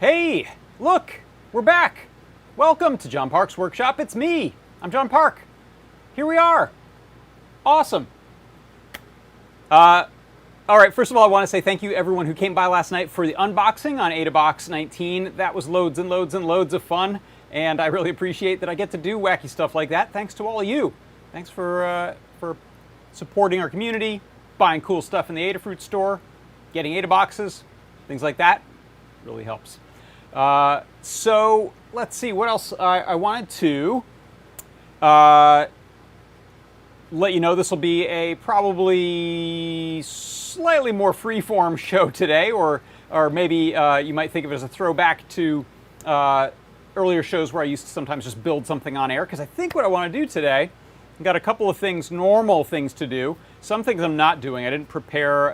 Hey, look, we're back. Welcome to John Park's Workshop. It's me. I'm John Park. Here we are. Awesome. All right, first of all, I want to say thank you everyone who came by last night for the unboxing on AdaBox 19. That was loads and loads and loads of fun, and I really appreciate that I get to do wacky stuff like that. Thanks to all of you. Thanks for supporting our community, buying cool stuff in the Adafruit store, getting AdaBoxes, things like that. Really helps. So let's see what else I wanted to let you know. This will be a probably slightly more free-form show today, or maybe you might think of it as a throwback to earlier shows where I used to sometimes just build something on air, because I think what I want to do today, I've got a couple of things, normal things to do. Some things I'm not doing. I didn't prepare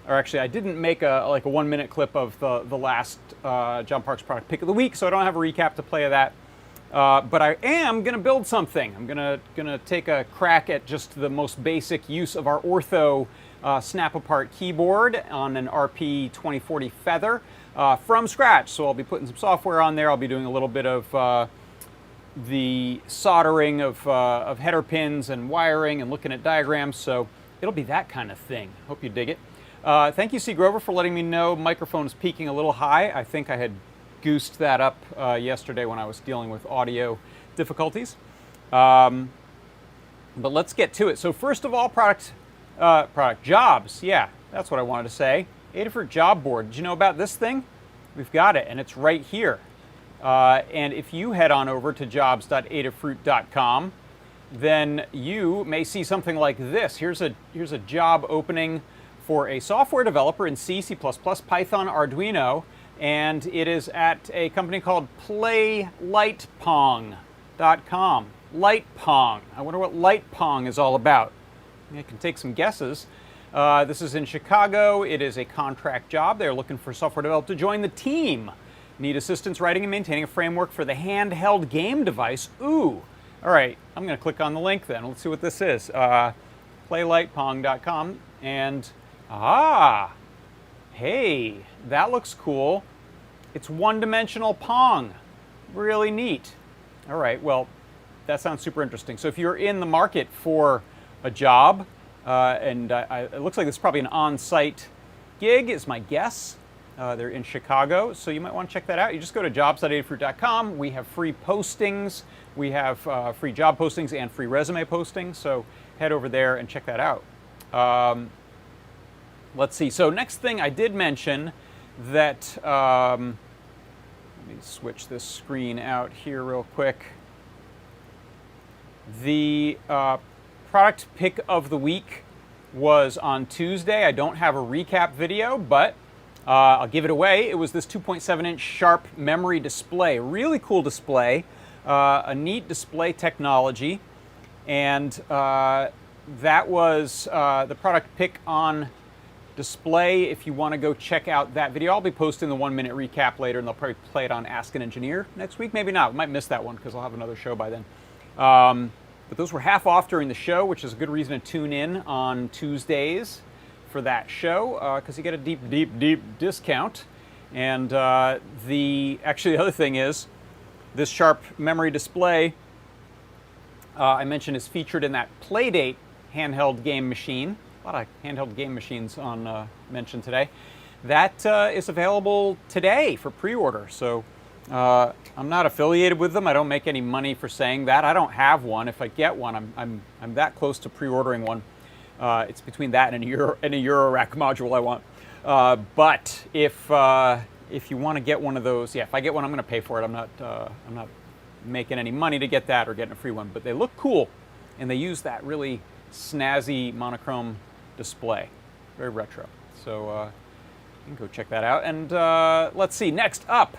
or actually, I didn't make a 1-minute clip of the last John Park's product pick of the week, so I don't have a recap to play of that. But I am going to build something. I'm gonna take a crack at just the most basic use of our Ortho snap-apart keyboard on an RP 2040 Feather from scratch. So I'll be putting some software on there. I'll be doing a little bit of the soldering of header pins and wiring and looking at diagrams. So it'll be that kind of thing. Hope you dig it. Thank you, C. Grover, for letting me know microphone is peaking a little high. I think I had goosed that up yesterday when I was dealing with audio difficulties. But let's get to it. So first of all, product jobs. Yeah, that's what I wanted to say. Adafruit job board. Did you know about this thing? We've got it, and it's right here. And if you head on over to jobs.adafruit.com, then you may see something like this. Here's a job opening for a software developer in C, C++, Python, Arduino, and it is at a company called PlayLightPong.com. Lightpong. I wonder what Lightpong is all about. I can take some guesses. This is in Chicago. It is a contract job. They're looking for software developers to join the team. Need assistance writing and maintaining a framework for the handheld game device. Ooh. All right, I'm going to click on the link then. Let's see what this is. PlayLightPong.com, and hey, that looks cool. It's one-dimensional Pong. Really neat. All right, well, that sounds super interesting. So if you're in the market for a job, and it looks like this is probably an on-site gig, is my guess. They're in Chicago, so you might want to check that out. You just go to jobs.adafruit.com. We have free postings. We have free job postings and free resume postings, so head over there and check that out. Let's see. So next thing, I did mention that, let me switch this screen out here real quick. The product pick of the week was on Tuesday. I don't have a recap video, but I'll give it away. It was this 2.7-inch Sharp memory display. Really cool display, a neat display technology, and that was the product pick on display. If you want to go check out that video, I'll be posting the 1-minute recap later, and they'll probably play it on Ask an Engineer next week. Maybe not. We might miss that one because I'll have another show by then. But those were half off during the show, which is a good reason to tune in on Tuesdays for that show, because you get a deep, deep, deep discount. And the other thing is, this Sharp memory display I mentioned is featured in that Playdate handheld game machine. A lot of handheld game machines on mentioned today. That is available today for pre-order. So I'm not affiliated with them. I don't make any money for saying that. I don't have one. If I get one, I'm that close to pre-ordering one. It's between that and a Eurorack module I want. But if you want to get one of those, yeah, if I get one, I'm going to pay for it. I'm not making any money to get that or getting a free one. But they look cool, and they use that really snazzy monochrome display, very retro. So you can go check that out. And let's see, next up,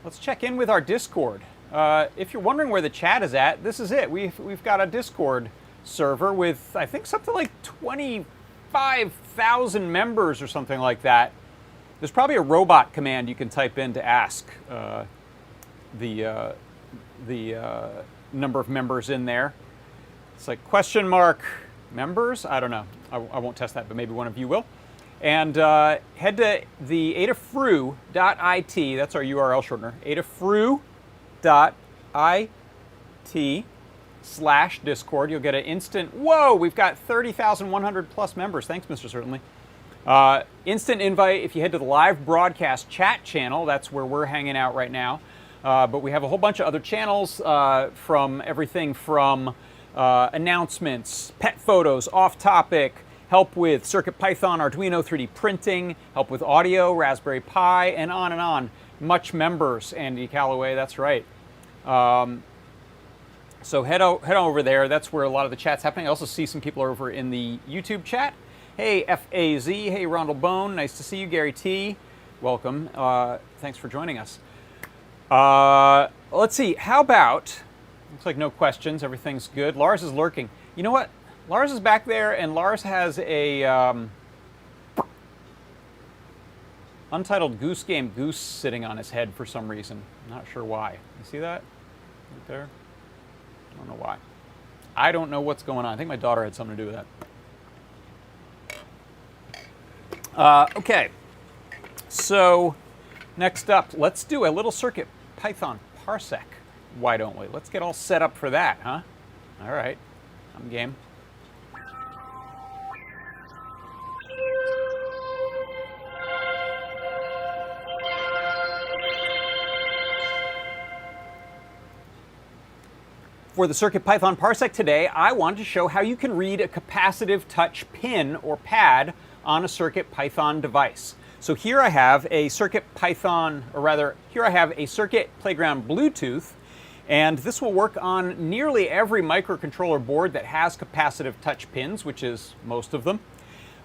let's check in with our Discord. If you're wondering where the chat is at, this is it. We've got a Discord server with, I think, something like 25,000 members or something like that. There's probably a robot command you can type in to ask the number of members in there. It's like question mark members. I don't know. I won't test that, but maybe one of you will. And head to the adafru.it, that's our URL shortener, adafru.it/Discord. You'll get an instant, whoa, we've got 30,100 plus members. Thanks, Mr. Certainly. Instant invite if you head to the live broadcast chat channel. That's where we're hanging out right now. But we have a whole bunch of other channels from everything from announcements, pet photos, off topic, help with CircuitPython, Arduino 3D printing, help with audio, Raspberry Pi, and on and on. Much members, Andy Calloway, that's right. So head on over there. That's where a lot of the chat's happening. I also see some people over in the YouTube chat. Hey, FAZ. Hey, Rondell Bone. Nice to see you. Gary T. Welcome. Thanks for joining us. Let's see. How about, looks like no questions. Everything's good. Lars is lurking. You know what? Lars is back there, and Lars has a Untitled Goose Game goose sitting on his head for some reason. I'm not sure why. You see that? Right there? I don't know why. I don't know what's going on. I think my daughter had something to do with that. Okay. So, next up, let's do a little CircuitPython Parsec. Why don't we? Let's get all set up for that, huh? All right. I'm game. For the CircuitPython Parsec today, I wanted to show how you can read a capacitive touch pin or pad on a CircuitPython device. So here I have a CircuitPython, or rather, here I have a Circuit Playground Bluetooth, and this will work on nearly every microcontroller board that has capacitive touch pins, which is most of them.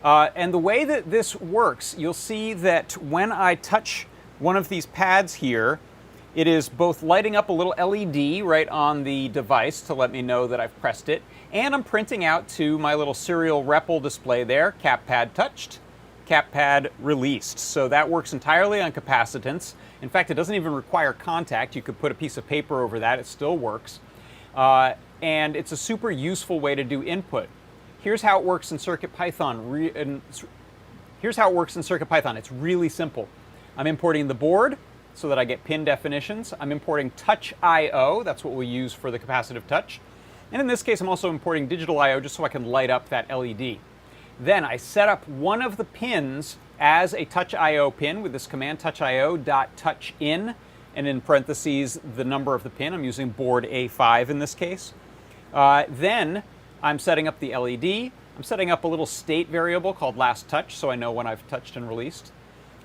And the way that this works, you'll see that when I touch one of these pads here, it is both lighting up a little LED right on the device to let me know that I've pressed it, and I'm printing out to my little serial REPL display there, CapPad touched, CapPad released. So that works entirely on capacitance. In fact, it doesn't even require contact. You could put a piece of paper over that, it still works. And it's a super useful way to do input. Here's how it works in CircuitPython. It's really simple. I'm importing the board so that I get pin definitions. I'm importing touch I/O, that's what we use for the capacitive touch. And in this case, I'm also importing digital I/O just so I can light up that LED. Then I set up one of the pins as a touch I/O pin with this command touchio.touchin, and in parentheses the number of the pin. I'm using board A5 in this case. Then I'm setting up the LED. I'm setting up a little state variable called last touch so I know when I've touched and released.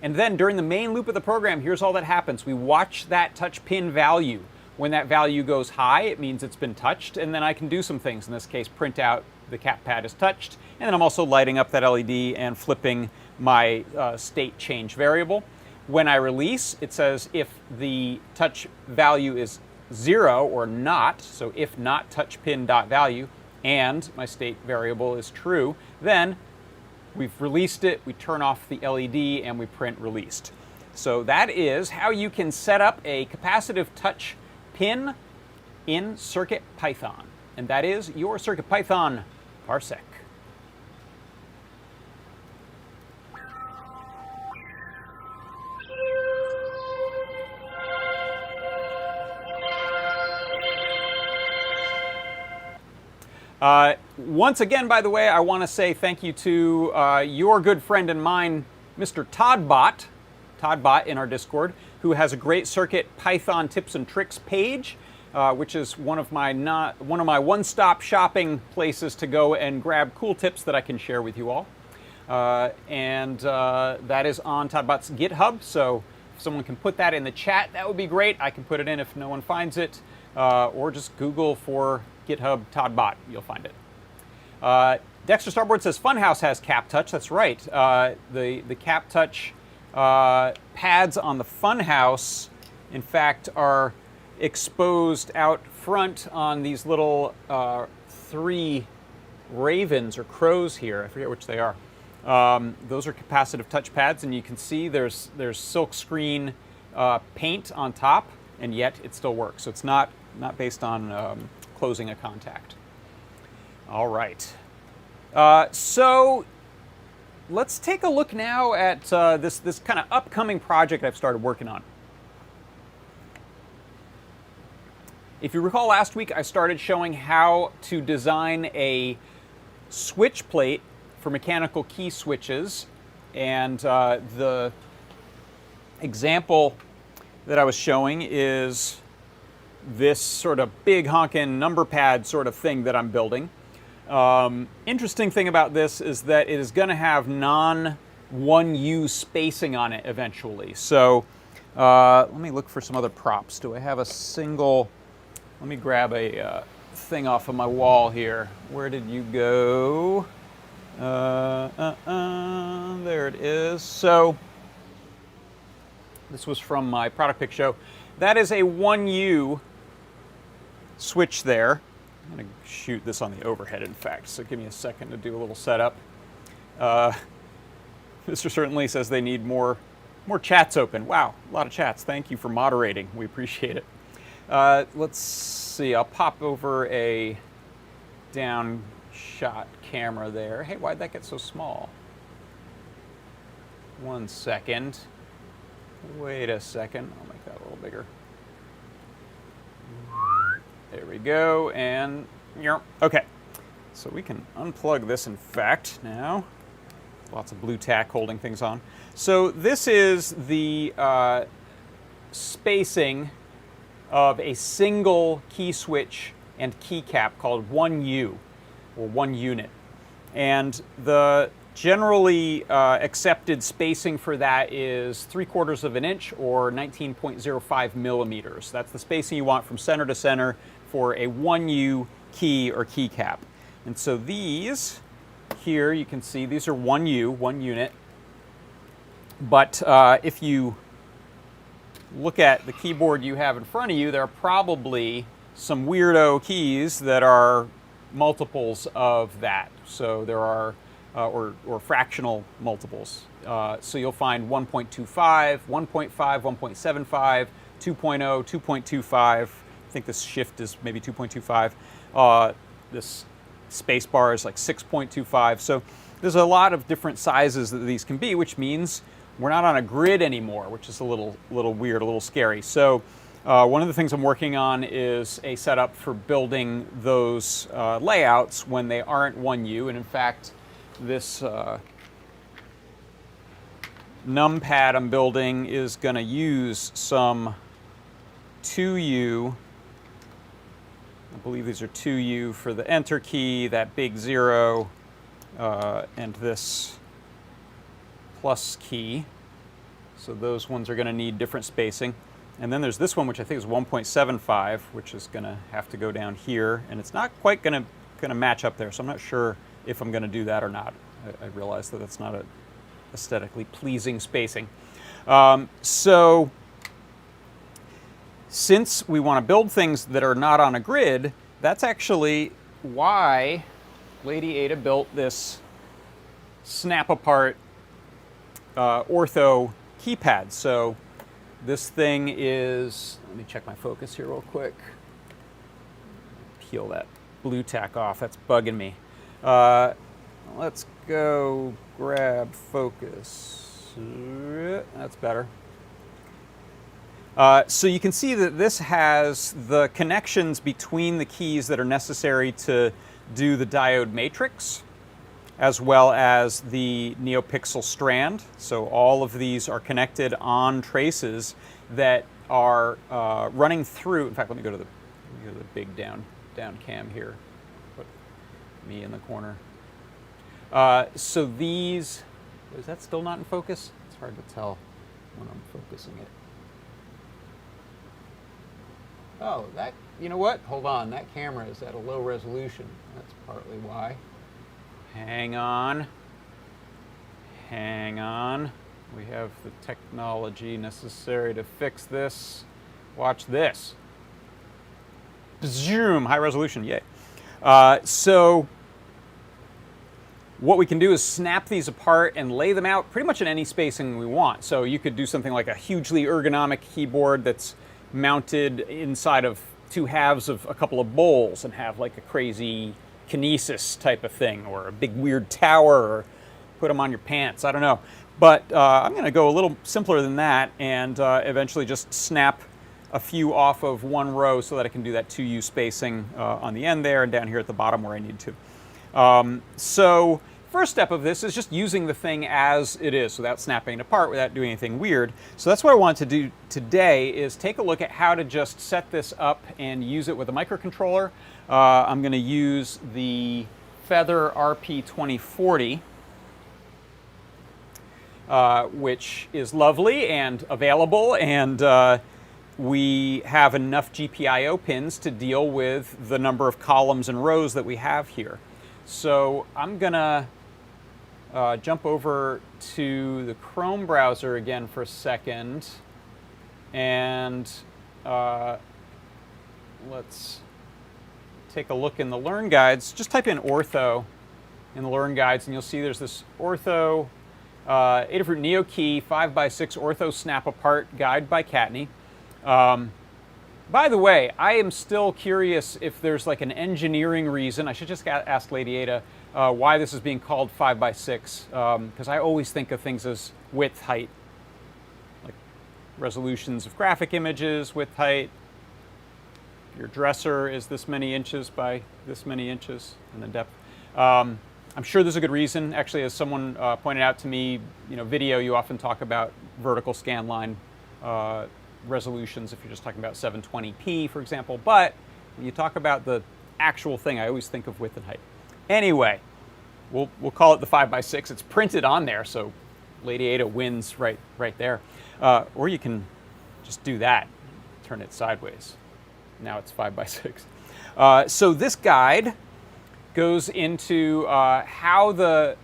And then during the main loop of the program, here's all that happens. We watch that touch pin value. When that value goes high, it means it's been touched, and then I can do some things. In this case, print out the CapPad is touched, and then I'm also lighting up that LED and flipping my state change variable. When I release, it says if the touch value is 0 or not, so if not touch pin dot value, and my state variable is true, then we've released it, we turn off the LED, and we print released. So that is how you can set up a capacitive touch pin in CircuitPython. And that is your CircuitPython Parsec. Once again, by the way, I want to say thank you to your good friend and mine, Mr. Toddbot in our Discord, who has a great CircuitPython tips and tricks page, which is one of my one-stop shopping places to go and grab cool tips that I can share with you all. And that is on Toddbot's GitHub, so if someone can put that in the chat, that would be great. I can put it in if no one finds it, or just Google for GitHub Toddbot, you'll find it. Dexter Starboard says Funhouse has Cap Touch. That's right. The Cap Touch pads on the Funhouse, in fact, are exposed out front on these little 3 ravens or crows here. I forget which they are. Those are capacitive touch pads, and you can see there's silk screen paint on top, and yet it still works. So it's not based on closing a contact. All right. So let's take a look now at this kind of upcoming project I've started working on. If you recall last week, I started showing how to design a switch plate for mechanical key switches, and the example that I was showing is this sort of big honkin' number pad sort of thing that I'm building. Interesting thing about this is that it is going to have non-1U spacing on it eventually. So let me look for some other props. Do I have a single... Let me grab a thing off of my wall here. Where did you go? There it is. So this was from my product pick show. That is a 1U switch there. I'm going to shoot this on the overhead, in fact, so give me a second to do a little setup. Mr. Certainly says they need more chats open. Wow, a lot of chats. Thank you for moderating. We appreciate it. Let's see, I'll pop over a down shot camera there. Hey, why'd that get so small? 1 second. Wait a second, I'll make that a little bigger. There we go, and okay. So we can unplug this, in fact, now. Lots of blue tack holding things on. So this is the spacing of a single key switch and keycap called 1U, or 1 unit. And the generally accepted spacing for that is 3/4 of an inch or 19.05 millimeters. That's the spacing you want from center to center for a 1U key or keycap. And so these here, you can see these are 1U, 1 unit. But if you look at the keyboard you have in front of you, there are probably some weirdo keys that are multiples of that. So there are, or fractional multiples. So you'll find 1.25, 1.5, 1.75, 2.0, 2.25. I think this shift is maybe 2.25. This space bar is like 6.25. So there's a lot of different sizes that these can be, which means we're not on a grid anymore, which is a little weird, a little scary. So one of the things I'm working on is a setup for building those layouts when they aren't 1U. And in fact, this numpad I'm building is going to use some 2U. I believe these are 2U for the enter key, that big 0, and this plus key. So those ones are going to need different spacing. And then there's this one, which I think is 1.75, which is going to have to go down here. And it's not quite going to match up there, so I'm not sure if I'm going to do that or not. I realize that that's not a aesthetically pleasing spacing. So since we want to build things that are not on a grid, that's actually why Lady Ada built this snap-apart Ortho keypad. So this thing is, let me check my focus here real quick. Peel that blue tack off, that's bugging me. Let's go grab focus. That's better. So you can see that this has the connections between the keys that are necessary to do the diode matrix, as well as the NeoPixel strand. So all of these are connected on traces that are running through. In fact, let me go to the big down cam here. Put me in the corner. So these, is that still not in focus? It's hard to tell when I'm focusing it. Oh, that, you know what? Hold on, that camera is at a low resolution. That's partly why. Hang on. Hang on. We have the technology necessary to fix this. Watch this. Zoom, high resolution, yay. So what we can do is snap these apart and lay them out pretty much in any spacing we want. So you could do something like a hugely ergonomic keyboard that's mounted inside of two halves of a couple of bowls and have like a crazy kinesis type of thing, or a big weird tower, or put them on your pants. I don't know. But I'm going to go a little simpler than that and eventually just snap a few off of one row so that I can do that 2U spacing on the end there and down here at the bottom where I need to. So first step of this is just using the thing as it is without snapping it apart, without doing anything weird. So that's what I want to do today, is take a look at how to just set this up and use it with a microcontroller. I'm going to use the Feather RP2040, which is lovely and available, and we have enough GPIO pins to deal with the number of columns and rows that we have here. So I'm going to jump over to the Chrome browser again for a second, and let's take a look in the Learn Guides. Just type in Ortho in the Learn Guides, and you'll see there's this Ortho Adafruit Neo Key 5x6 Ortho Snap Apart Guide by Kattni. By the way, I am still curious if there's like an engineering reason. I should just ask Lady Ada why this is being called 5x6, because I always think of things as width, height, like resolutions of graphic images, width, height. Your dresser is this many inches by this many inches in the depth. I'm sure there's a good reason. Actually, as someone pointed out to me, video, you often talk about vertical scan line resolutions if you're just talking about 720p, for example. But when you talk about the actual thing, I always think of width and height. Anyway, we'll call it the 5x6. It's printed on there, so Lady Ada wins right there. Or you can just do that, turn it sideways. Now it's 5x6. So this guide goes into how the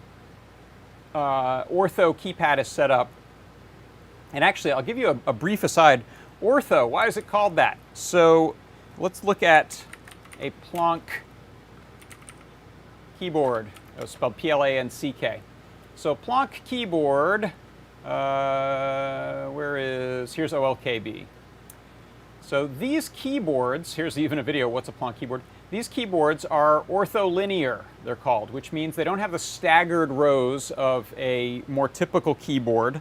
Ortho keypad is set up. And actually, I'll give you a brief aside. Ortho, why is it called that? So let's look at a Planck keyboard. It was spelled P-L-A-N-C-K. So Planck keyboard, here's OLKB. So these keyboards, here's even a video, what's a Planck keyboard? These keyboards are ortholinear, they're called, which means they don't have the staggered rows of a more typical keyboard.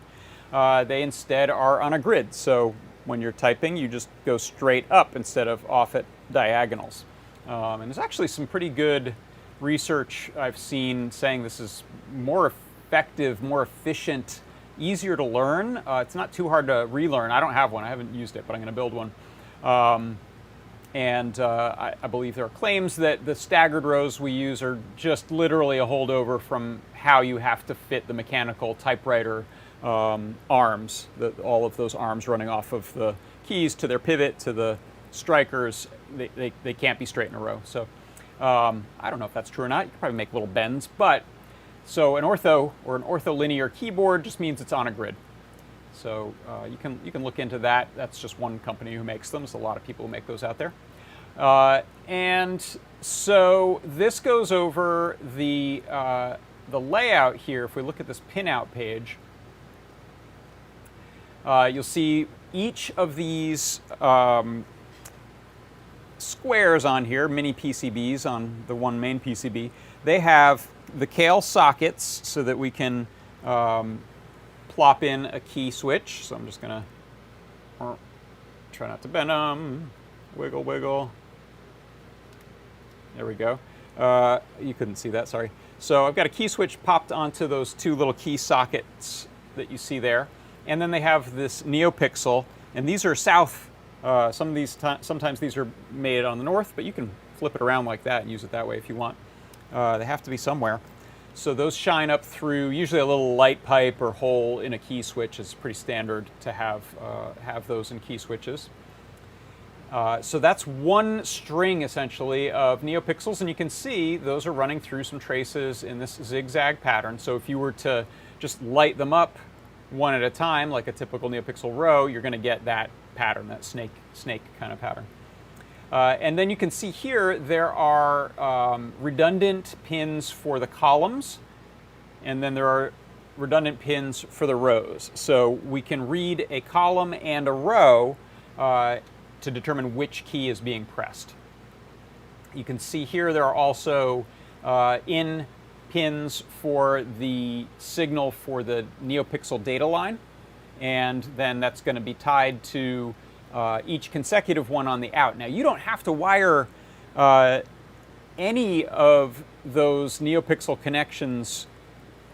They instead are on a grid. So when you're typing, you just go straight up instead of off at diagonals. And there's actually some pretty good research I've seen saying this is more effective, more efficient, easier to learn. It's not too hard to relearn. I don't have one. I haven't used it, but I'm going to build one. I believe there are claims that the staggered rows we use are just literally a holdover from how you have to fit the mechanical typewriter arms, all of those arms running off of the keys to their pivot to the strikers. They can't be straight in a row. So I don't know if that's true or not. You can probably make little bends, but so an ortho or an ortholinear keyboard just means it's on a grid. So you can look into that. That's just one company who makes them. There's a lot of people who make those out there. And so this goes over the layout here. If we look at this pinout page, you'll see each of these squares on here, mini PCBs on the one main PCB. They have the Kale sockets so that we can plop in a key switch. So I'm just going to try not to bend them. Wiggle, wiggle. There we go. You couldn't see that, sorry. So I've got a key switch popped onto those two little key sockets that you see there. And then they have this NeoPixel, and these are south. Sometimes these are made on the north, but you can flip it around like that and use it that way if you want. They have to be somewhere. So those shine up through usually a little light pipe or hole in a key switch. It's pretty standard to have those in key switches. So that's one string essentially of NeoPixels, and you can see those are running through some traces in this zigzag pattern. So if you were to just light them up one at a time, like a typical NeoPixel row, you're going to get that pattern, that snake kind of pattern. And then you can see here there are redundant pins for the columns, and then there are redundant pins for the rows. So we can read a column and a row to determine which key is being pressed. You can see here there are also in pins for the signal for the NeoPixel data line, and then that's going to be tied to each consecutive one on the out. Now, you don't have to wire any of those NeoPixel connections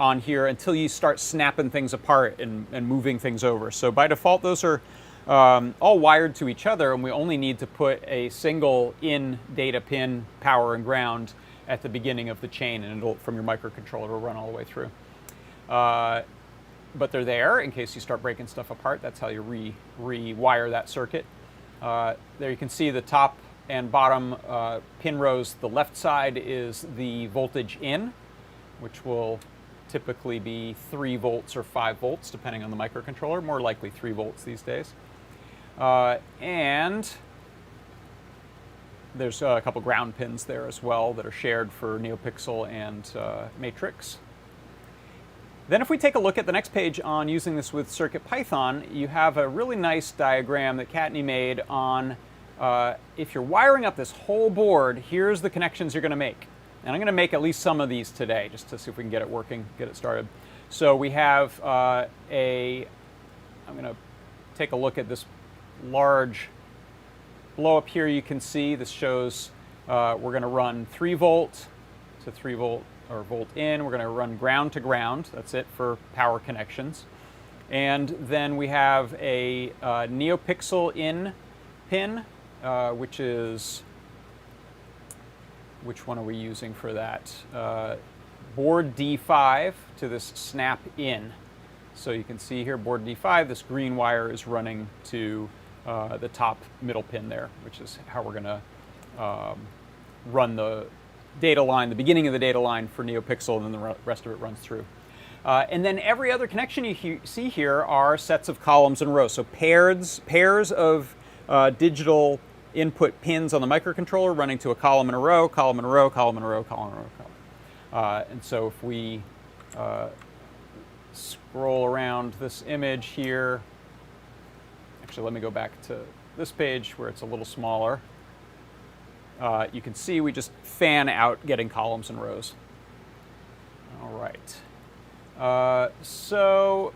on here until you start snapping things apart and moving things over. So by default, those are all wired to each other, and we only need to put a single in data pin, power and ground at the beginning of the chain, and it'll, from your microcontroller, will run all the way through. But they're there in case you start breaking stuff apart. That's how you rewire that circuit. There you can see the top and bottom pin rows. The left side is the voltage in, which will typically be 3 volts or 5 volts, depending on the microcontroller. More likely 3 volts these days. And there's a couple ground pins there as well that are shared for NeoPixel and Matrix. Then if we take a look at the next page on using this with CircuitPython, you have a really nice diagram that Kattni made on if you're wiring up this whole board, here's the connections you're going to make. And I'm going to make at least some of these today, just to see if we can get it working, get it started. So we have I'm going to take a look at this large blow up here. You can see this shows we're going to run 3 volt to 3 volt or volt in. We're going to run ground to ground. That's it for power connections. And then we have a NeoPixel in pin, which is, which one are we using for that? Board D5 to this snap in. So you can see here, board D5, this green wire is running to the top middle pin there, which is how we're going to run the data line, the beginning of the data line for NeoPixel, and then the rest of it runs through. And then every other connection you see here are sets of columns and rows. So pairs of digital input pins on the microcontroller running to a column and a row, column and a row, column and a row, column and a row, column. And so if we scroll around this image here, actually let me go back to this page where it's a little smaller. You can see we just fan out getting columns and rows. All right. So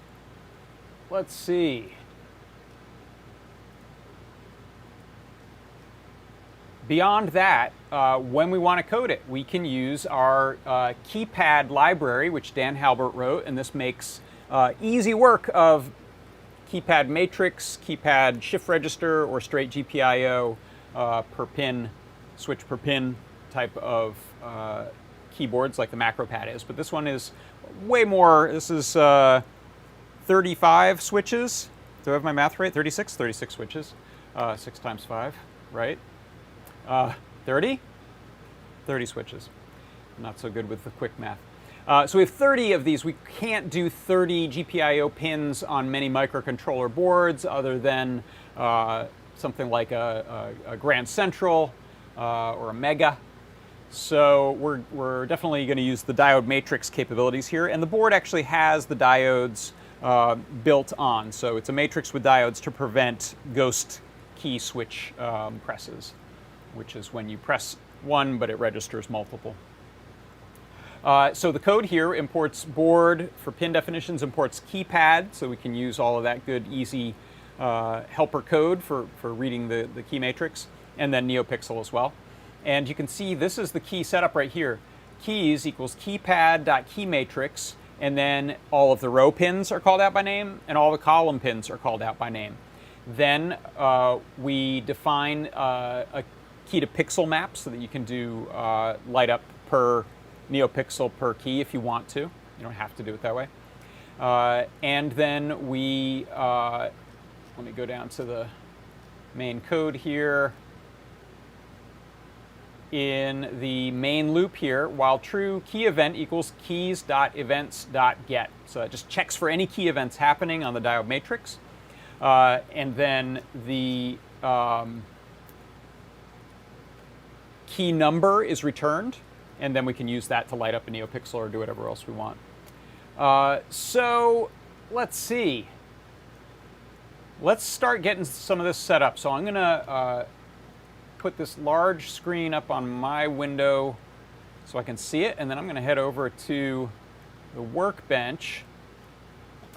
let's see. Beyond that, when we want to code it, we can use our Keypad library, which Dan Halbert wrote, and this makes easy work of Keypad matrix, Keypad shift register, or straight GPIO per pin, switch per pin type of keyboards like the MacroPad is. But this one is way more. This is 35 switches. Do I have my math right? 36? 36 switches. 6 times 5, right? 30? 30 switches. I'm not so good with the quick math. So we have 30 of these. We can't do 30 GPIO pins on many microcontroller boards other than something like a Grand Central or a Mega. So we're definitely going to use the diode matrix capabilities here. And the board actually has the diodes built on. So it's a matrix with diodes to prevent ghost key switch presses, which is when you press one, but it registers multiple. So the code here imports board for pin definitions, imports Keypad, so we can use all of that good, easy helper code for reading the key matrix, and then NeoPixel as well. And you can see this is the key setup right here. Keys equals keypad.keymatrix, and then all of the row pins are called out by name, and all the column pins are called out by name. Then we define a key to pixel map so that you can do light up per NeoPixel per key if you want to. You don't have to do it that way. And then we, let me go down to the main code here. In the main loop here, while true, key event equals keys.events.get. So it just checks for any key events happening on the diode matrix. And then the key number is returned, and then we can use that to light up a NeoPixel or do whatever else we want. So let's see. Let's start getting some of this set up. So I'm going to put this large screen up on my window so I can see it, and then I'm going to head over to the workbench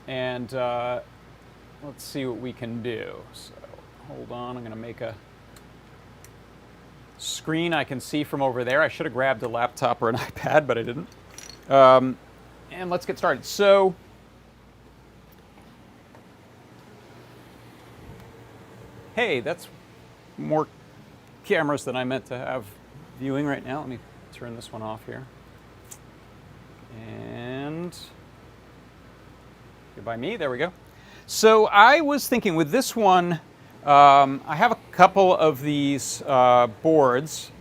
and let's see what we can do. So hold on, I'm going to make a screen I can see from over there. I should have grabbed a laptop or an iPad, but I didn't. And let's get started. So hey, that's more cameras than I meant to have viewing right now. Let me turn this one off here. And goodbye me, there we go. So I was thinking with this one, I have a couple of these boards.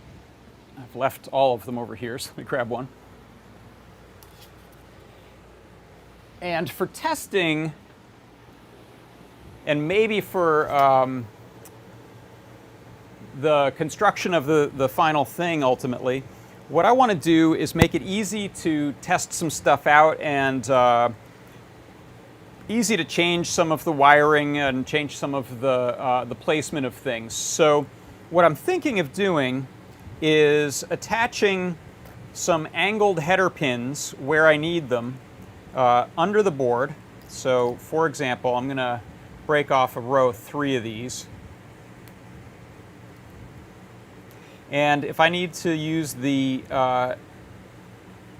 I've left all of them over here, so let me grab one. And for testing, and maybe for the construction of the final thing ultimately, what I want to do is make it easy to test some stuff out and easy to change some of the wiring and change some of the placement of things. So what I'm thinking of doing is attaching some angled header pins where I need them under the board. So for example, I'm going to break off a row 3 of these. And if I need to use the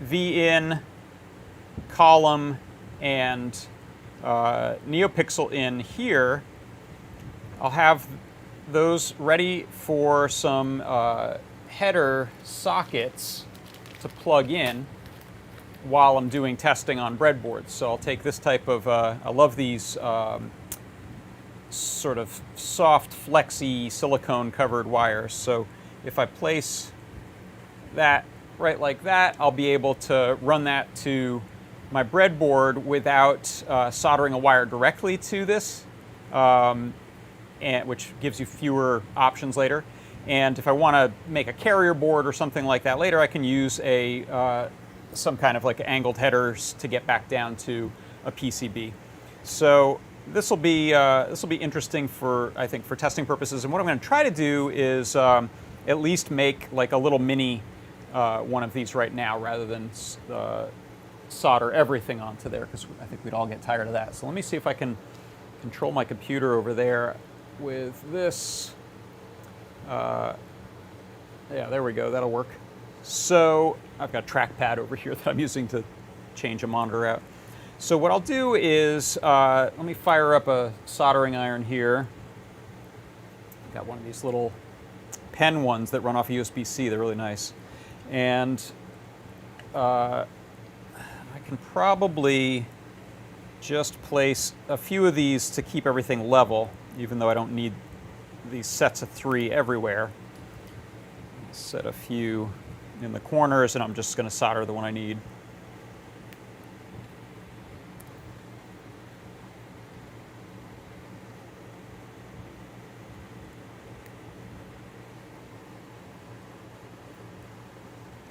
V-in, column, and NeoPixel in here, I'll have those ready for some header sockets to plug in while I'm doing testing on breadboards. So I'll take this type of, I love these sort of soft, flexy, silicone covered wires. So if I place that right like that, I'll be able to run that to my breadboard without soldering a wire directly to this, and which gives you fewer options later. And if I want to make a carrier board or something like that later, I can use a some kind of like angled headers to get back down to a PCB. So this will be interesting for, I think, for testing purposes. And what I'm going to try to do is at least make like a little mini one of these right now, rather than solder everything onto there, because I think we'd all get tired of that. So let me see if I can control my computer over there with this. Yeah, there we go. That'll work. So I've got a trackpad over here that I'm using to change a monitor out. So what I'll do is, let me fire up a soldering iron here. I've got one of these little pen ones that run off USB-C. They're really nice. And I can probably just place a few of these to keep everything level, even though I don't need these sets of 3 everywhere. Set a few in the corners, and I'm just going to solder the one I need.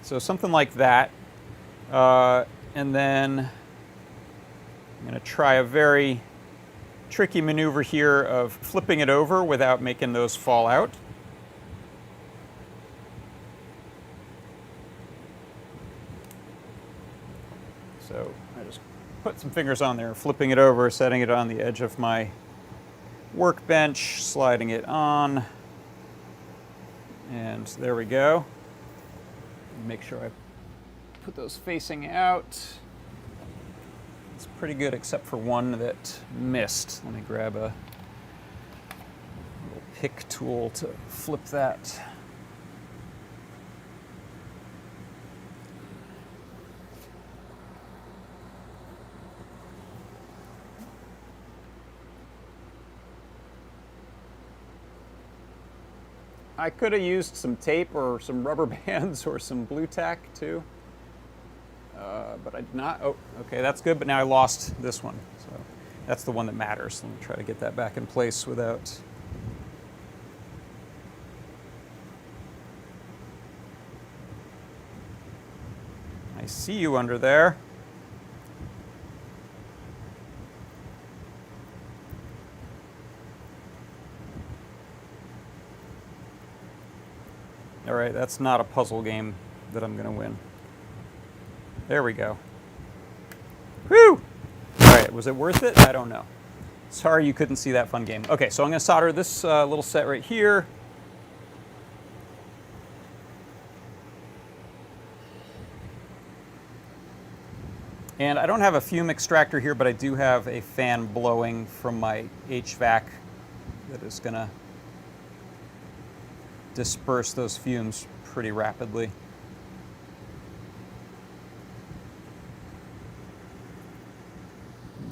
So something like that. And then I'm going to try a very tricky maneuver here of flipping it over without making those fall out. So I just put some fingers on there, flipping it over, setting it on the edge of my workbench, sliding it on, and there we go. Make sure I put those facing out. It's pretty good except for one that missed. Let me grab a little pick tool to flip that. I could have used some tape or some rubber bands or some blue tack too, but I did not. Oh, okay, that's good, but now I lost this one. So that's the one that matters. Let me try to get that back in place without. I see you under there. All right, that's not a puzzle game that I'm going to win. There we go. Whew! All right, was it worth it? I don't know. Sorry you couldn't see that fun game. Okay, so I'm going to solder this little set right here. And I don't have a fume extractor here, but I do have a fan blowing from my HVAC that is going to disperse those fumes pretty rapidly.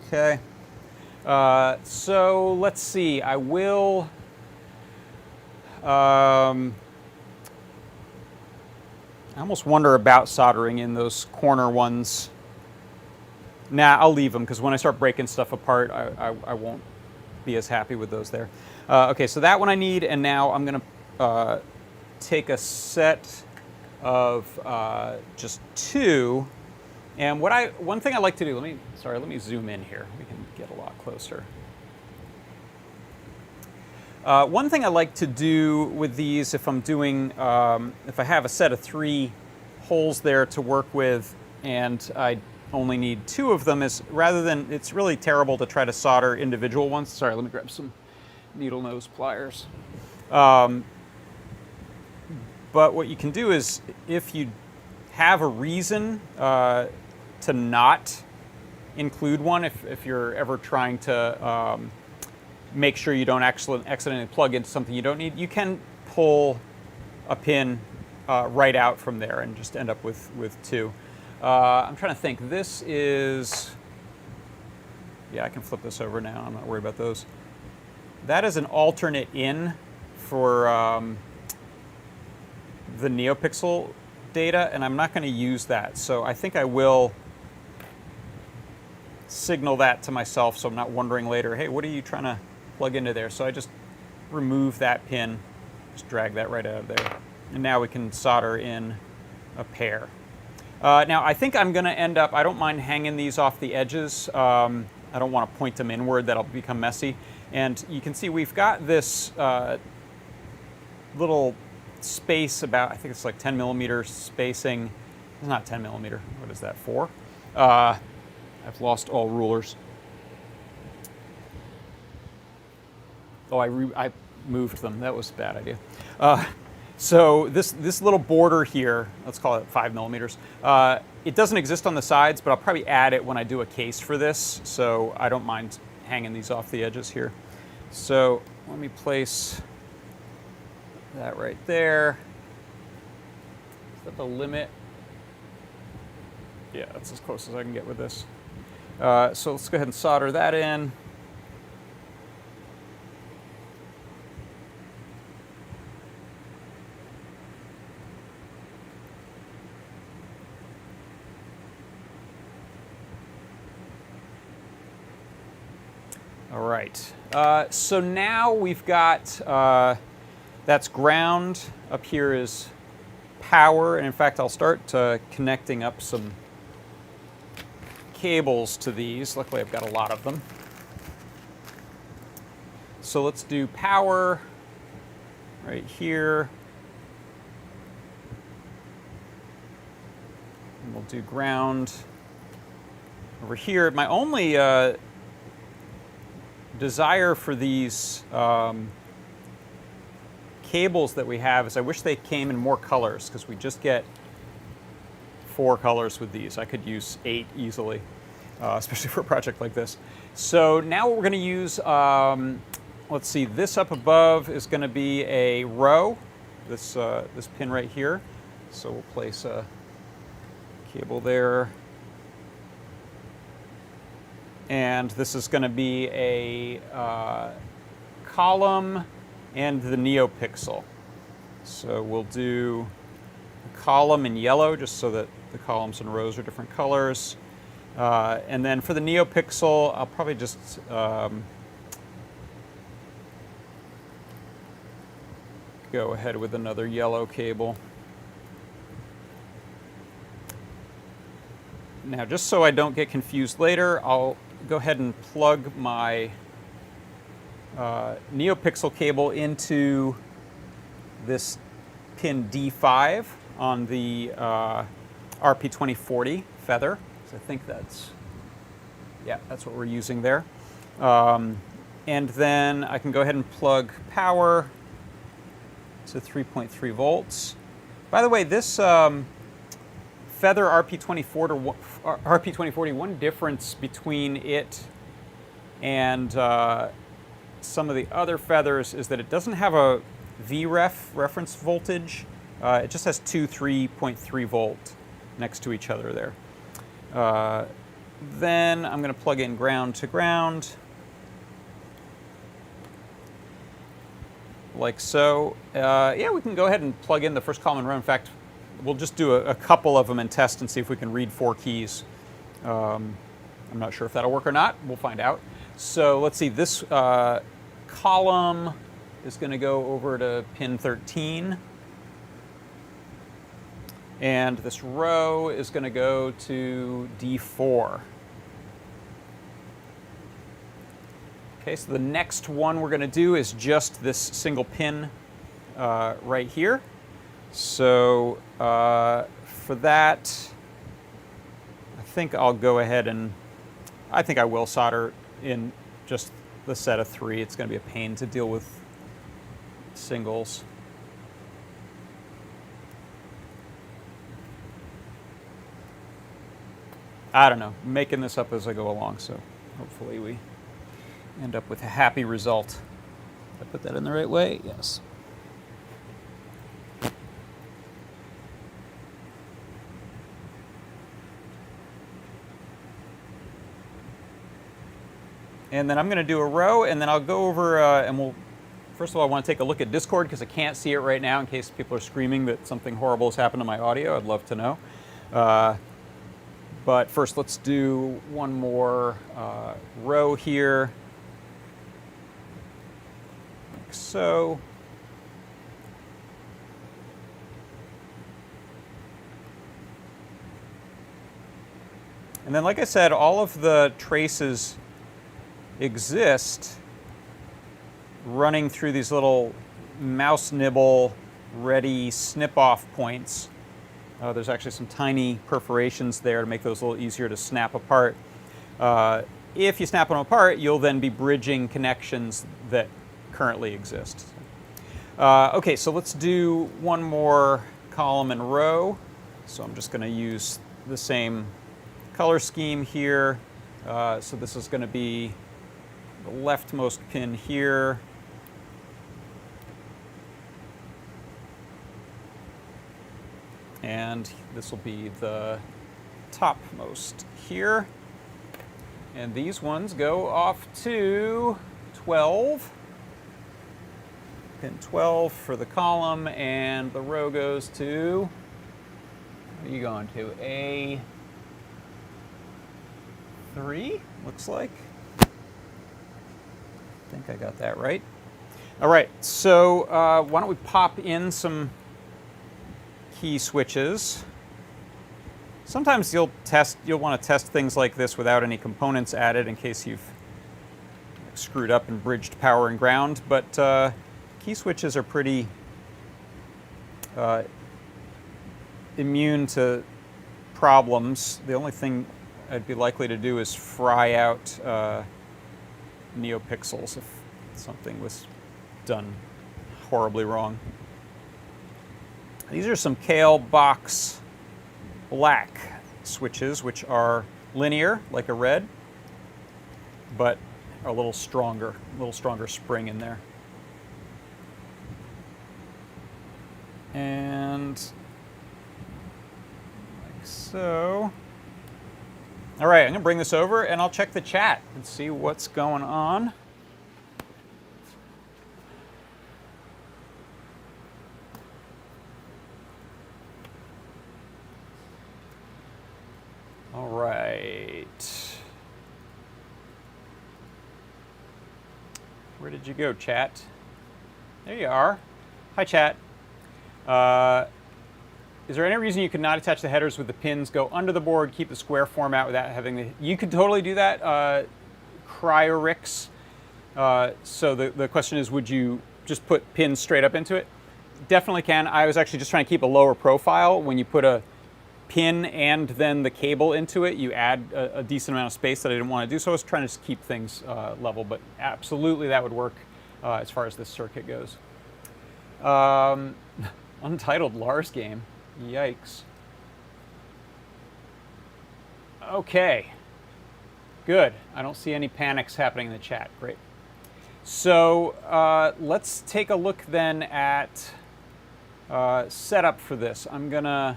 Okay. So let's see. I will. I almost wonder about soldering in those corner ones. Nah, I'll leave them because when I start breaking stuff apart, I won't be as happy with those there. Okay, so that one I need, and now I'm going to take a set of just 2. And one thing I like to do, let me zoom in here. We can get a lot closer. One thing I like to do with these, if I'm doing, if I have a set of 3 holes there to work with, and I only need 2 of them, is rather than, it's really terrible to try to solder individual ones. Sorry, let me grab some needle nose pliers. But what you can do is, if you have a reason to not include one, if you're ever trying to make sure you don't accidentally plug into something you don't need, you can pull a pin right out from there and just end up with 2. I'm trying to think. This is, yeah, I can flip this over now. I'm not worried about those. That is an alternate in for the NeoPixel data, and I'm not going to use that. So I think I will signal that to myself so I'm not wondering later, hey, what are you trying to plug into there? So I just remove that pin, just drag that right out of there. And now we can solder in a pair. Now, I think I'm going to end up, I don't mind hanging these off the edges. I don't want to point them inward. That'll become messy. And you can see we've got this little space about, I think it's like 10 millimeter spacing. It's not 10 millimeter. What is that for? I've lost all rulers. Oh, I moved them. That was a bad idea. So this little border here, let's call it 5 millimeters, it doesn't exist on the sides, but I'll probably add it when I do a case for this, so I don't mind hanging these off the edges here. So let me place that right there. Is that the limit? Yeah, that's as close as I can get with this. So let's go ahead and solder that in. All right, so now we've got, that's ground, up here is power, and in fact I'll start connecting up some cables to these. Luckily I've got a lot of them. So let's do power right here. And we'll do ground over here. My only desire for these cables that we have is I wish they came in more colors, because we just get 4 colors with these. I could use 8 easily, especially for a project like this. So now what we're going to use, let's see, this up above is going to be a row, this pin right here. So we'll place a cable there. And this is going to be a column and the NeoPixel. So we'll do a column in yellow, just so that the columns and rows are different colors. And then for the NeoPixel, I'll probably just go ahead with another yellow cable. Now, just so I don't get confused later, I'll go ahead and plug my NeoPixel cable into this pin D5. on the RP2040 feather. So I think that's, yeah, that's what we're using there. And then I can go ahead and plug power to 3.3 volts. By the way, this Feather RP2040, one difference between it and some of the other feathers is that it doesn't have a VREF, reference voltage. It just has two 3.3 volt next to each other there. Then I'm going to plug in ground to ground, like so. Yeah, we can go ahead and plug in the first column and row. In fact, we'll just do a couple of them and test and see if we can read 4 keys. I'm not sure if that'll work or not. We'll find out. So let's see, this column is going to go over to pin 13. And this row is going to go to D4. Okay, so the next one we're going to do is just this single pin right here. So for that, I think I'll go ahead and, I think I will solder in just the set of 3. It's going to be a pain to deal with singles. I don't know, I'm making this up as I go along, so hopefully we end up with a happy result. Did I put that in the right way? Yes. And then I'm going to do a row, and then I'll go over and we'll, first of all, I want to take a look at Discord because I can't see it right now in case people are screaming that something horrible has happened to my audio. I'd love to know. But first, let's do one more row here, like so. And then, like I said, all of the traces exist running through these little mouse nibble ready snip off points. There's actually some tiny perforations there to make those a little easier to snap apart. If you snap them apart, you'll then be bridging connections that currently exist. Okay, so let's do one more column and row. So I'm just going to use the same color scheme here. So this is going to be the leftmost pin here. And this will be the topmost here. And these ones go off to 12. Pin 12 for the column, and the row goes to, what are you going to? A3, looks like. I think I got that right. All right, so why don't we pop in some key switches. Sometimes you'll want to test things like this without any components added in case you've screwed up and bridged power and ground, but key switches are pretty immune to problems. The only thing I'd be likely to do is fry out neopixels if something was done horribly wrong. These are some Kale box black switches, which are linear, like a red, but a little stronger spring in there. And like so. All right, I'm gonna bring this over and I'll check the chat and see what's going on. All right. Where did you go, chat? There you are. Hi, chat. Is there any reason you could not attach the headers with the pins, go under the board, keep the square format without having the... You could totally do that, Cryorix. So the question is, would you just put pins straight up into it? definitely can. I was actually just trying to keep a lower profile. When you put a pin and then the cable into it, you add a decent amount of space that I didn't want to do. So I was trying to just keep things level, but absolutely that would work as far as this circuit goes. Untitled Lars game. Yikes. Okay. Good. I don't see any panics happening in the chat. Great. So let's take a look then at setup for this. I'm going to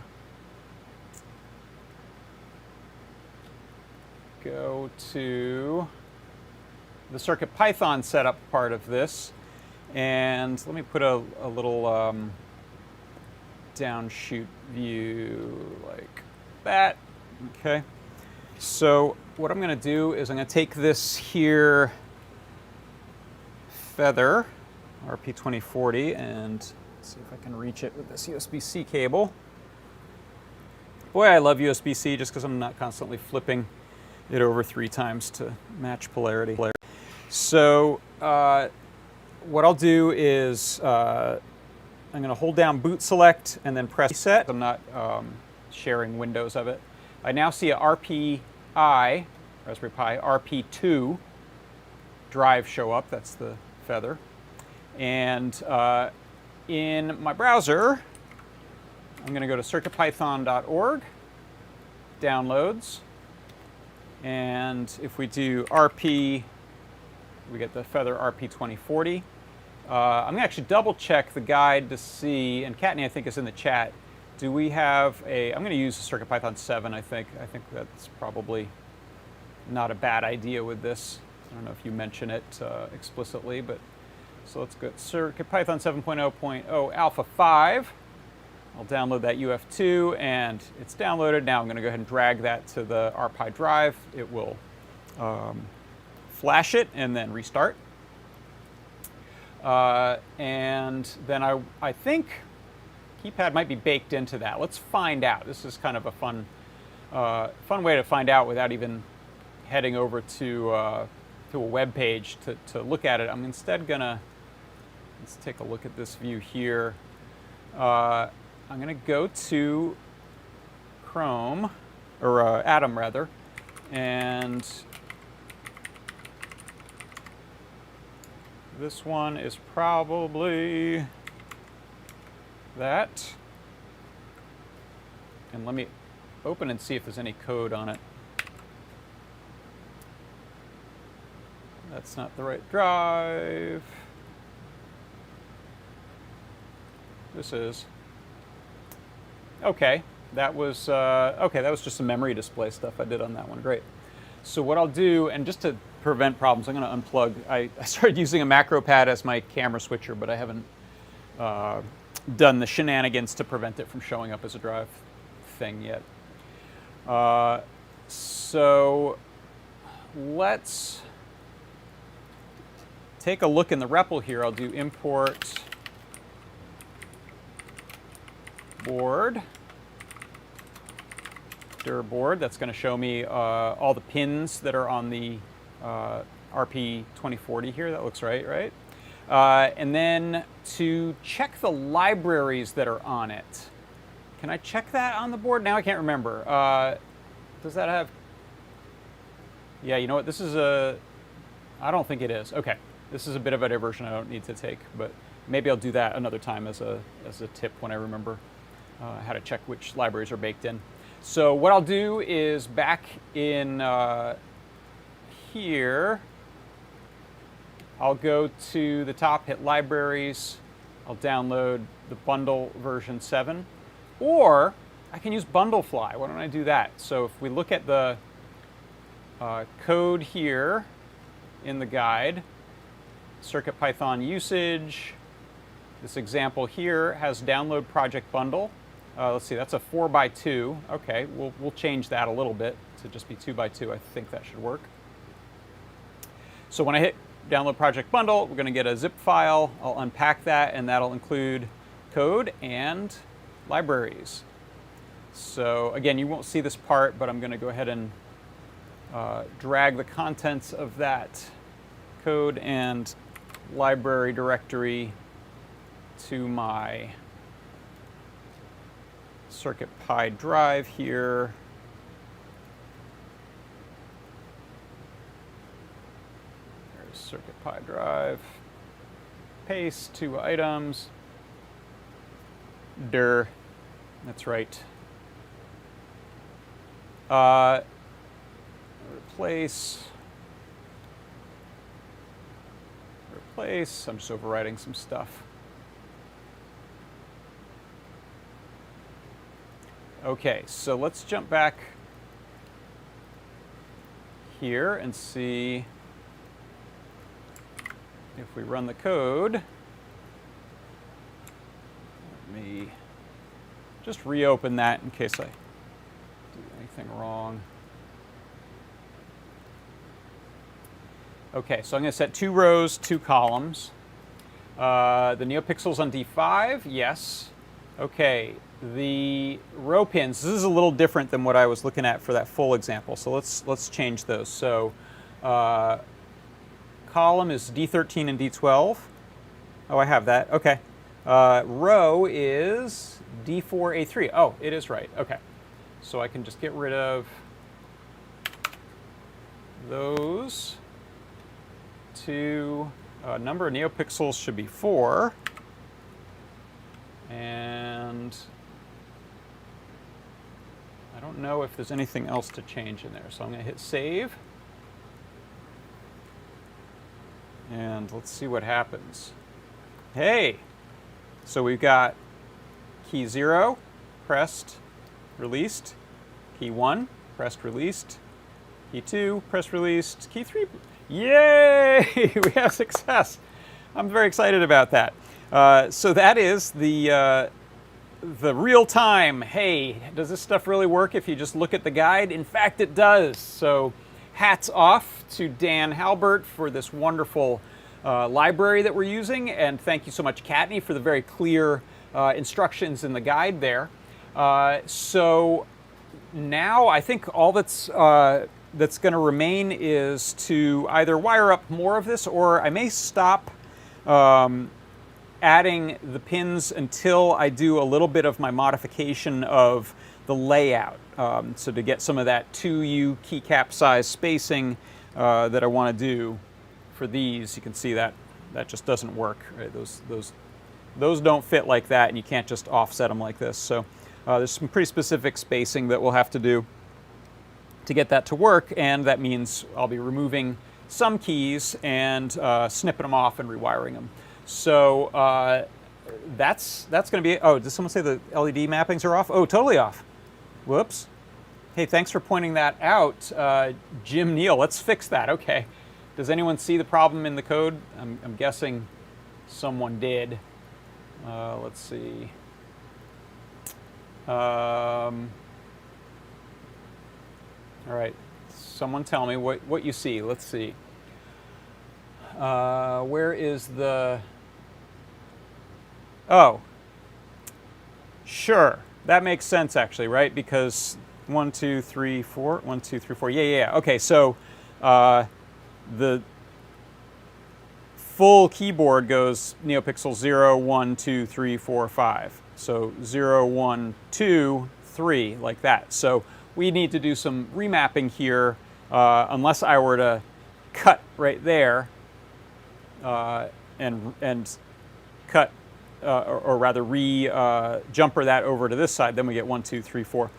go to the CircuitPython setup part of this. And let me put a little downshoot view like that. Okay. So what I'm going to do is I'm going to take this here feather, RP2040, and see if I can reach it with this USB-C cable. Boy, I love USB-C just because I'm not constantly flipping it over 3 times to match polarity. So what I'll do is I'm going to hold down boot select and then press reset. I'm not sharing windows of it. I now see a Raspberry Pi RP2 drive show up. That's the feather. And in my browser, I'm going to go to circuitpython.org, downloads, and if we do RP, we get the feather RP2040. I'm going to actually double check the guide to see, and Kattni I think is in the chat. Do we have a, I'm going to use the CircuitPython 7, I think. I think that's probably not a bad idea with this. I don't know if you mention it explicitly, but so let's go CircuitPython 7.0.0 Alpha 5. I'll download that UF2, and it's downloaded. Now I'm going to go ahead and drag that to the RPi drive. It will flash it and then restart. And then I think Keypad might be baked into that. Let's find out. This is kind of a fun way to find out without even heading over to a web page to look at it. I'm instead gonna, let's take a look at this view here. I'm gonna go to Chrome, or Atom rather, and this one is probably that. And let me open and see if there's any code on it. That's not the right drive. This is. Okay, that was that was just some memory display stuff I did on that one. Great. So what I'll do, and just to prevent problems, I'm going to unplug. I started using a macro pad as my camera switcher, but I haven't done the shenanigans to prevent it from showing up as a drive thing yet. So let's take a look in the REPL here. I'll do import board, dir board. That's going to show me all the pins that are on the RP2040 here. That looks right? And then to check the libraries that are on it. Can I check that on the board? Now I can't remember. Does that have... Yeah, you know what? This is a... I don't think it is. Okay. This is a bit of a diversion I don't need to take, but maybe I'll do that another time as a tip when I remember how to check which libraries are baked in. So what I'll do is back in here, I'll go to the top, hit libraries, I'll download the bundle version 7, or I can use Bundlefly. Why don't I do that? So if we look at the code here in the guide, CircuitPython usage, this example here has download project bundle. Let's see, that's a 4x2. Okay, we'll change that a little bit to just be 2x2. I think that should work. So when I hit download project bundle, we're going to get a zip file. I'll unpack that, and that'll include code and libraries. So again, you won't see this part, but I'm going to go ahead and drag the contents of that code and library directory to my CircuitPy drive here. There's CircuitPy drive. Paste 2 items. That's right. Replace. I'm just overwriting some stuff. Okay, so let's jump back here and see if we run the code. Let me just reopen that in case I do anything wrong. Okay, so I'm going to set 2 rows, 2 columns. The NeoPixels on D5, yes. Okay, the row pins, this is a little different than what I was looking at for that full example, so let's change those. So column is D13 and D12. Oh, I have that, okay. Row is D4, A3. Oh, it is right, okay. So I can just get rid of those. Number of NeoPixels should be 4. And I don't know if there's anything else to change in there. So I'm going to hit save. And let's see what happens. Hey! So we've got key 0, pressed, released. Key 1, pressed, released. Key 2, pressed, released. Key 3, yay! We have success. I'm very excited about that. So that is the real time. Hey, does this stuff really work if you just look at the guide? In fact, it does. So hats off to Dan Halbert for this wonderful library that we're using, and thank you so much, Kattni, for the very clear instructions in the guide there. So now I think all that's going to remain is to either wire up more of this, or I may stop adding the pins until I do a little bit of my modification of the layout. So to get some of that 2U keycap size spacing that I want to do for these, you can see that just doesn't work. Right? Those don't fit like that, and you can't just offset them like this. So there's some pretty specific spacing that we'll have to do to get that to work, and that means I'll be removing some keys and snipping them off and rewiring them. So that's going to be it. Oh, did someone say the LED mappings are off? Oh, totally off. Whoops. Hey, thanks for pointing that out, Jim Neal. Let's fix that. Okay. Does anyone see the problem in the code? I'm guessing someone did. Let's see. All right. Someone tell me what you see. Let's see. Where is the... Oh. Sure. That makes sense, actually, right? Because 1, 2, 3, 4. 1, 2, 3, 4. Yeah. Okay, so the full keyboard goes NeoPixel 0, 1, 2, 3, 4, 5. So 0, 1, 2, 3, like that. So we need to do some remapping here, unless I were to cut right there and cut, or rather jumper that over to this side. Then we get 1, 2, 3, 4.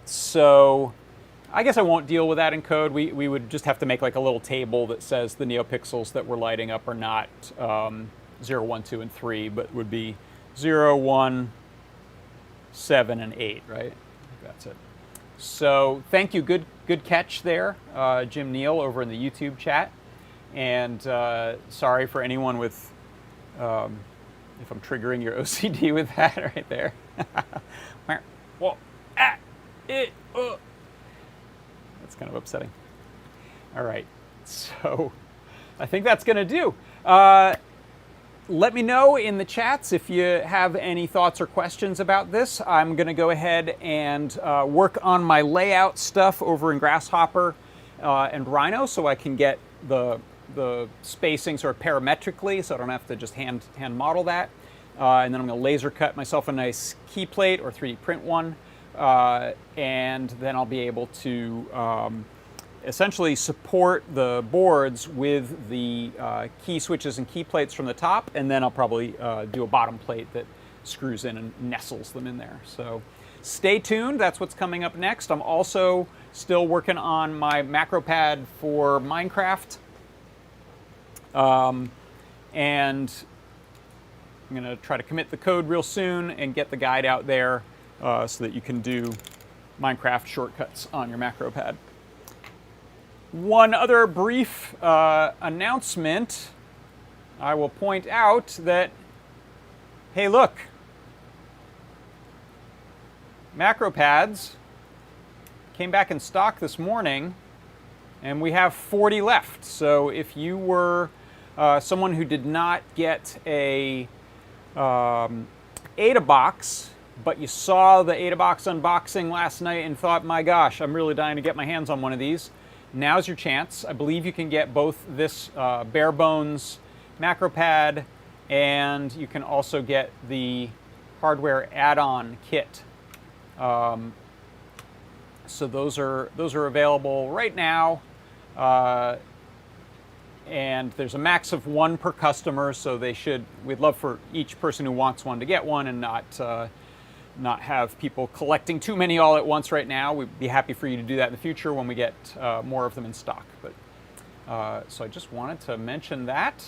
So I guess I won't deal with that in code. We would just have to make like a little table that says the NeoPixels that we're lighting up are not 0, 1, 2, and 3, but would be 0, 1, 7, and 8, right? That's it. So thank you. Good catch there, Jim Neal over in the YouTube chat. And sorry for anyone with, if I'm triggering your OCD with that right there. That's kind of upsetting. All right, so I think that's going to do. Let me know in the chats if you have any thoughts or questions about this. I'm going to go ahead and work on my layout stuff over in Grasshopper and Rhino, so I can get the spacing sort of parametrically, so I don't have to just hand model that. and then I'm going to laser cut myself a nice key plate or 3D print one, and then I'll be able to essentially support the boards with the key switches and key plates from the top, and then I'll probably do a bottom plate that screws in and nestles them in there. So stay tuned, that's what's coming up next. I'm also still working on my macro pad for Minecraft, and I'm going to try to commit the code real soon and get the guide out there so that you can do Minecraft shortcuts on your macro pad. One other brief announcement. I will point out that, hey, look, macro pads came back in stock this morning, and we have 40 left. So if you were someone who did not get a AdaBox, but you saw the AdaBox unboxing last night and thought, my gosh, I'm really dying to get my hands on one of these, now's your chance. I believe you can get both this bare bones macro pad, and you can also get the hardware add-on kit. So those are available right now, and there's a max of one per customer. So we'd love for each person who wants one to get one, and not have people collecting too many all at once right now. We'd be happy for you to do that in the future when we get more of them in stock. But so I just wanted to mention that,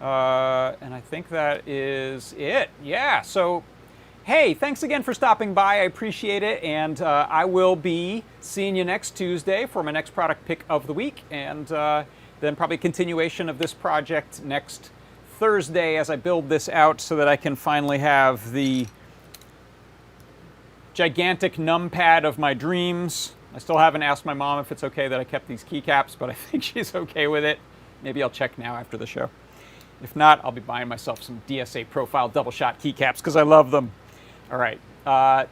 and I think that is it. Yeah. So hey, thanks again for stopping by. I appreciate it, and I will be seeing you next Tuesday for my next product pick of the week, and then probably continuation of this project next Thursday as I build this out so that I can finally have the gigantic numpad of my dreams. I still haven't asked my mom if it's okay that I kept these keycaps, but I think she's okay with it. Maybe I'll check now after the show. If not, I'll be buying myself some DSA profile double shot keycaps because I love them. All right.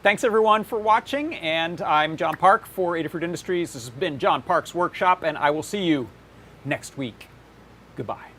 Thanks everyone for watching, and I'm John Park for Adafruit Industries. This has been John Park's Workshop, and I will see you next week. Goodbye.